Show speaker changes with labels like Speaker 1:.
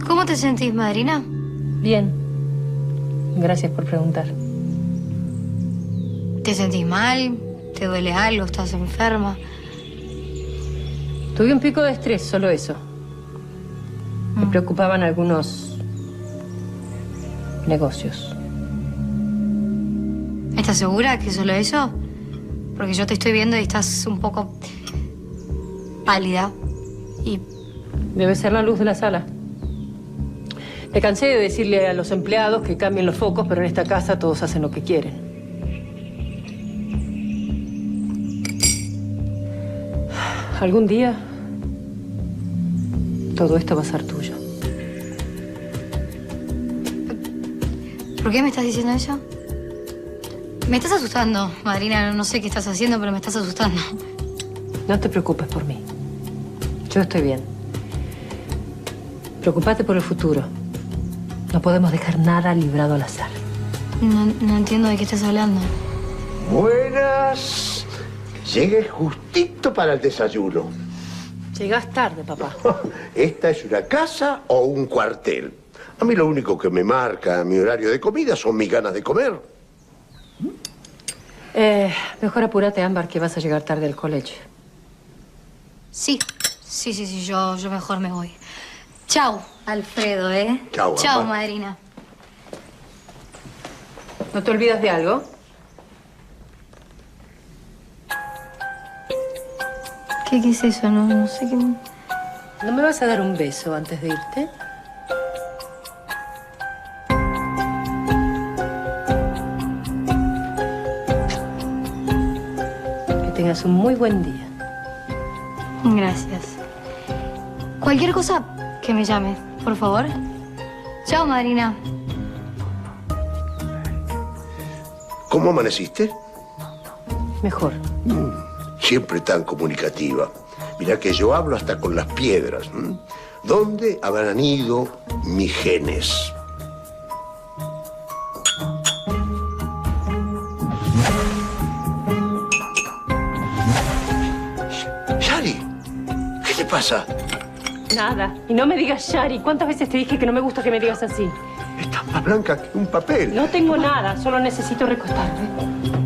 Speaker 1: ¿Cómo te sentís, madrina?
Speaker 2: Bien. Gracias por preguntar.
Speaker 1: ¿Te sentís mal? ¿Te duele algo? ¿Estás enferma?
Speaker 2: Tuve un pico de estrés, solo eso. Me preocupaban algunos negocios.
Speaker 1: ¿Estás segura que solo eso? Porque yo te estoy viendo y estás un poco pálida y...
Speaker 2: Debe ser la luz de la sala. Me cansé de decirle a los empleados que cambien los focos, pero en esta casa todos hacen lo que quieren. Algún día, todo esto va a ser tuyo.
Speaker 1: ¿Por qué me estás diciendo eso? Me estás asustando, madrina. No sé qué estás haciendo, pero me estás asustando.
Speaker 2: No te preocupes por mí. Yo estoy bien. Preocupate por el futuro. No podemos dejar nada librado al azar.
Speaker 1: No entiendo de qué estás hablando.
Speaker 3: Buenas. Llegué justito para el desayuno.
Speaker 2: Llegás tarde, papá.
Speaker 3: ¿Esta es una casa o un cuartel? A mí lo único que me marca mi horario de comida son mis ganas de comer.
Speaker 2: Mejor apúrate, Ámbar, que vas a llegar tarde al colegio.
Speaker 1: Sí, yo mejor me voy. Chau, Alfredo, ¿eh?
Speaker 3: Chau,
Speaker 1: Chau,
Speaker 3: mamá.
Speaker 1: madrina.
Speaker 2: ¿No te olvidas de algo?
Speaker 1: ¿Qué es eso? No sé qué...
Speaker 2: ¿No me vas a dar un beso antes de irte? Que tengas un muy buen día.
Speaker 1: Gracias. Cualquier cosa que me llame, por favor. Chao, madrina.
Speaker 3: ¿Cómo amaneciste?
Speaker 2: Mejor.
Speaker 3: Siempre tan comunicativa. Mirá que yo hablo hasta con las piedras. ¿Dónde habrán ido mis genes? Shari, ¿qué te pasa?
Speaker 2: Nada. Y no me digas Shari. ¿Cuántas veces te dije que no me gusta que me digas así?
Speaker 3: Estás más blanca que un papel.
Speaker 2: No tengo nada. Solo necesito recostarme.